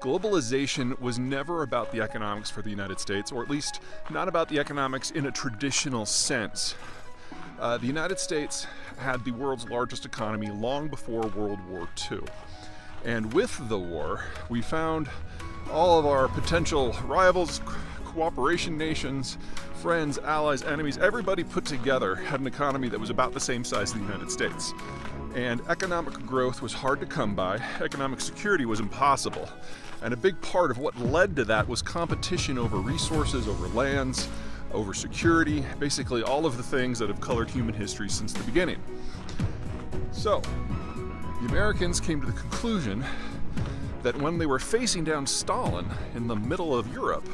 Globalization was never about the economics for the United States, or at least not about the economics in a traditional sense. The United States had the world's largest economy long before World War II. And with the war, we found all of our potential rivals, cooperation nations, friends, allies, enemies, everybody put together had an economy that was about the same size as the United States. And economic growth was hard to come by. Economic security was impossible. And a big part of what led to that was competition over resources, over lands, over security, basically all of the things that have colored human history since the beginning. So, the Americans came to the conclusion that when they were facing down Stalin in the middle of Europe,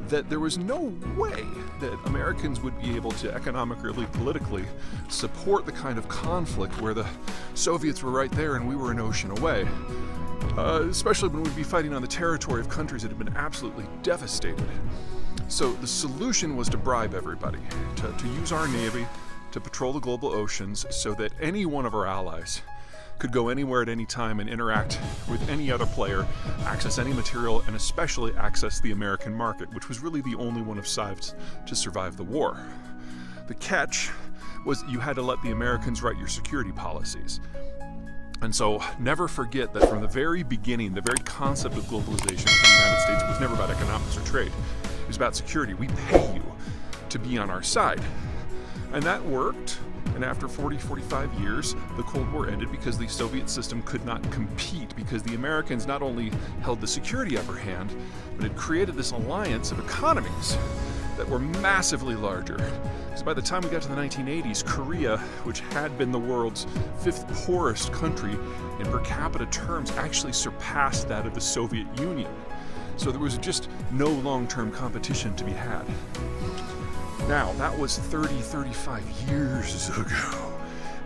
that there was no way that Americans would be able to economically, politically support the kind of conflict where the Soviets were right there and we were an ocean away. Especially when we'd be fighting on the territory of countries that had been absolutely devastated. So the solution was to bribe everybody, to use our Navy to patrol the global oceans so that any one of our allies could go anywhere at any time and interact with any other player, access any material, and especially access the American market, which was really the only one of size to survive the war. The catch was you had to let the Americans write your security policies. And so never forget that from the very beginning, the very concept of globalization for the United States was never about economics or trade. It was about security. We pay you to be on our side. And that worked. And after 45 years, the Cold War ended because the Soviet system could not compete, because the Americans not only held the security upper hand, but had created this alliance of economies that were massively larger. Because by the time we got to the 1980s, Korea, which had been the world's 5th poorest country in per capita terms, actually surpassed that of the Soviet Union. So there was just no long-term competition to be had. Now, that was 35 years ago.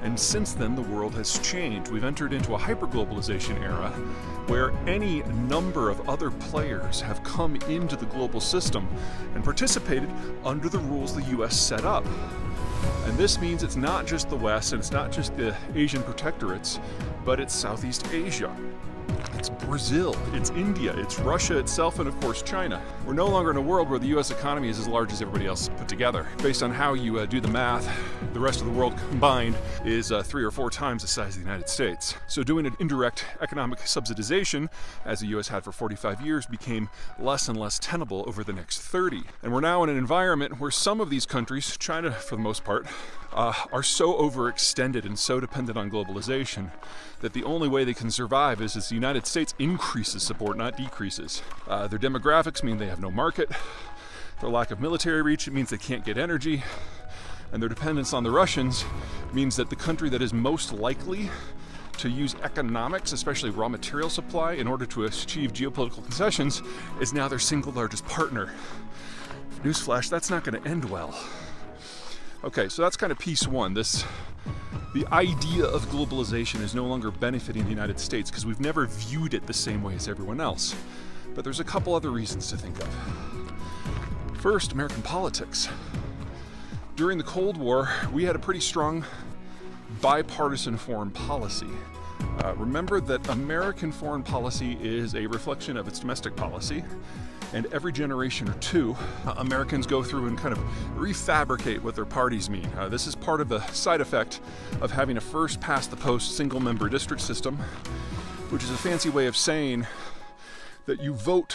And since then, the world has changed. We've entered into a hyperglobalization era where any number of other players have come into the global system and participated under the rules the US set up. And this means it's not just the West and it's not just the Asian protectorates, but it's Southeast Asia. It's Brazil, it's India, it's Russia itself, and of course China. We're no longer in a world where the US economy is as large as everybody else put together. Based on how you do the math, the rest of the world combined is 3 or 4 times the size of the United States. So doing an indirect economic subsidization, as the US had for 45 years, became less and less tenable over the next 30. And we're now in an environment where some of these countries, China for the most part, are so overextended and so dependent on globalization that the only way they can survive is as the United States increases support, not decreases. Their demographics mean they have no market. Their lack of military reach, it means they can't get energy. And their dependence on the Russians means that the country that is most likely to use economics, especially raw material supply, in order to achieve geopolitical concessions is now their single largest partner. Newsflash, that's not going to end well. Okay, so that's kind of piece one. The idea of globalization is no longer benefiting the United States because we've never viewed it the same way as everyone else. But there's a couple other reasons to think of. First, American politics. During the Cold War, we had a pretty strong bipartisan foreign policy. Remember that American foreign policy is a reflection of its domestic policy. And every generation or two, Americans go through and kind of refabricate what their parties mean. This is part of the side effect of having a first-past-the-post single-member district system, which is a fancy way of saying that you vote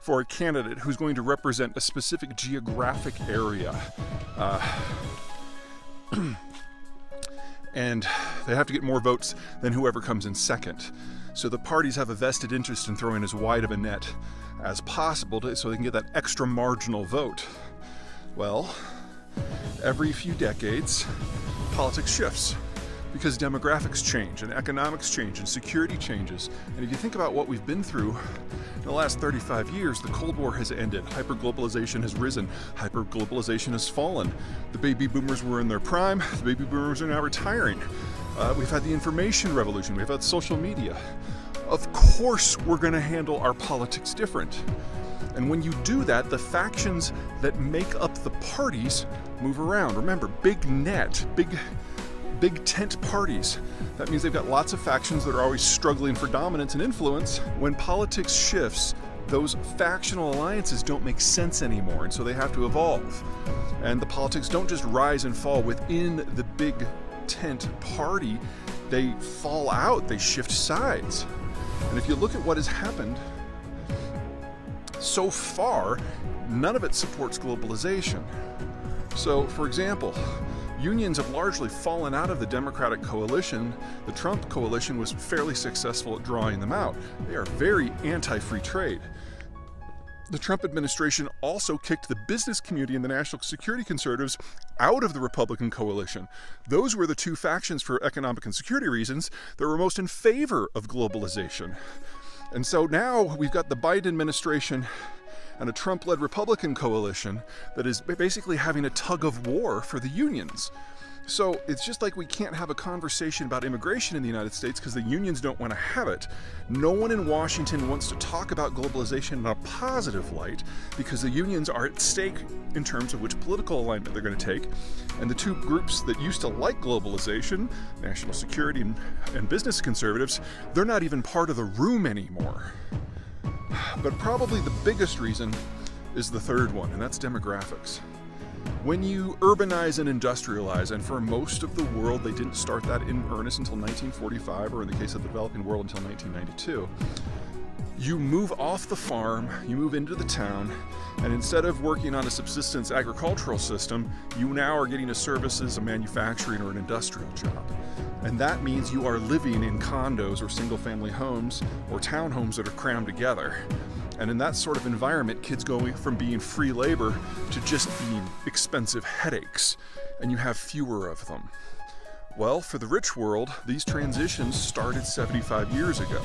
for a candidate who's going to represent a specific geographic area. And they have to get more votes than whoever comes in second. So the parties have a vested interest in throwing as wide of a net as possible so they can get that extra marginal vote. Well, every few decades, politics shifts because demographics change and economics change and security changes. And if you think about what we've been through in the last 35 years, the Cold War has ended, hyperglobalization has risen, hyperglobalization has fallen. The baby boomers were in their prime, the baby boomers are now retiring. We've had the information revolution, we've had social media. Of course we're going to handle our politics different. And when you do that, the factions that make up the parties move around. Remember, big net, big big tent parties. That means they've got lots of factions that are always struggling for dominance and influence. When politics shifts, those factional alliances don't make sense anymore, and so they have to evolve. And the politics don't just rise and fall within the big tent party, they fall out, they shift sides. And if you look at what has happened so far, none of it supports globalization. So, for example, unions have largely fallen out of the Democratic coalition. The Trump coalition was fairly successful at drawing them out. They are very anti-free trade. The Trump administration also kicked the business community and the national security conservatives out of the Republican coalition. Those were the two factions, for economic and security reasons, that were most in favor of globalization. And so now we've got the Biden administration and a Trump-led Republican coalition that is basically having a tug of war for the unions. So it's just like we can't have a conversation about immigration in the United States because the unions don't want to have it. No one in Washington wants to talk about globalization in a positive light because the unions are at stake in terms of which political alignment they're going to take. And the two groups that used to like globalization, national security and business conservatives, they're not even part of the room anymore. But probably the biggest reason is the third one, and that's demographics. When you urbanize and industrialize, and for most of the world they didn't start that in earnest until 1945, or in the case of the developing world until 1992, you move off the farm, you move into the town, and instead of working on a subsistence agricultural system, you now are getting a services, a manufacturing, or an industrial job. And that means you are living in condos or single-family homes or townhomes that are crammed together. And in that sort of environment, kids go from being free labor to just being expensive headaches, and you have fewer of them. Well, for the rich world, these transitions started 75 years ago.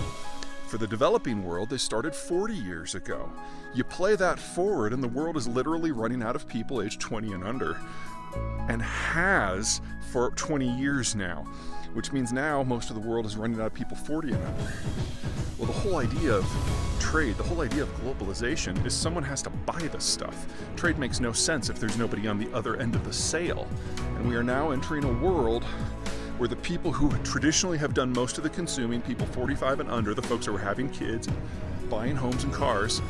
For the developing world, they started 40 years ago. You play that forward, and the world is literally running out of people aged 20 and under, and has for 20 years now, which means now most of the world is running out of people 40 and under. Well, the whole idea of trade, the whole idea of globalization is someone has to buy this stuff. Trade makes no sense if there's nobody on the other end of the sale. And we are now entering a world where the people who traditionally have done most of the consuming, people 45 and under, the folks who are having kids, buying homes and cars,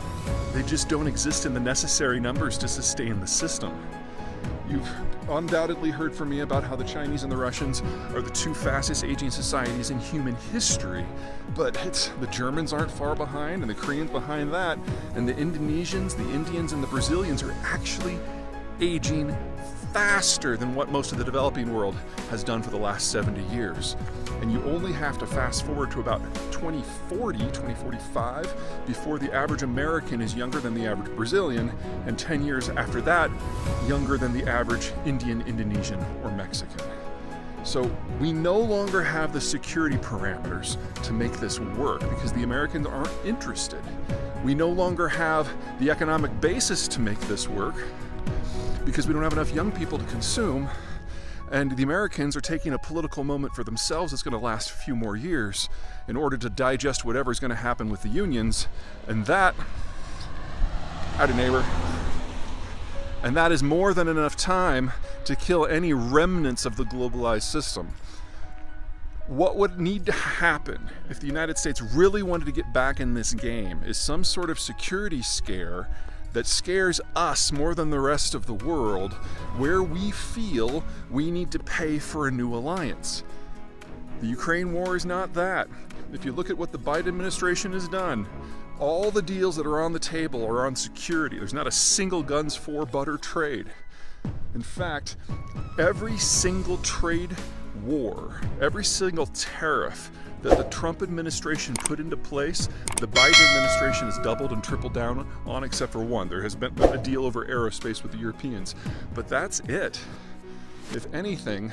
they just don't exist in the necessary numbers to sustain the system. You've undoubtedly heard from me about how the Chinese and the Russians are the two fastest aging societies in human history, but the Germans aren't far behind, and the Koreans behind that, and the Indonesians, the Indians, and the Brazilians are actually aging faster than what most of the developing world has done for the last 70 years. And you only have to fast forward to about 2040, 2045, before the average American is younger than the average Brazilian, and 10 years after that, younger than the average Indian, Indonesian, or Mexican. So we no longer have the security parameters to make this work because the Americans aren't interested. We no longer have the economic basis to make this work because we don't have enough young people to consume, and the Americans are taking a political moment for themselves that's going to last a few more years in order to digest whatever's going to happen with the unions, and that, howdy neighbor, and that is more than enough time to kill any remnants of the globalized system. What would need to happen if the United States really wanted to get back in this game is some sort of security scare that scares us more than the rest of the world, where we feel we need to pay for a new alliance. The Ukraine war is not that. If you look at what the Biden administration has done, all the deals that are on the table are on security. There's not a single guns for butter trade. In fact, every single trade war, every single tariff that the Trump administration put into place, the Biden administration has doubled and tripled down on, except for one. There has been a deal over aerospace with the Europeans, but that's it. If anything,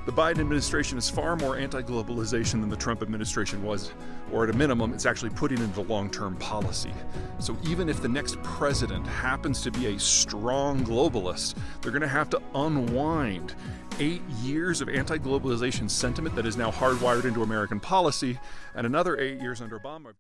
the Biden administration is far more anti-globalization than the Trump administration was, or at a minimum, it's actually putting into long-term policy. So even if the next president happens to be a strong globalist, they're going to have to unwind 8 years of anti-globalization sentiment that is now hardwired into American policy, and another 8 years under Obama.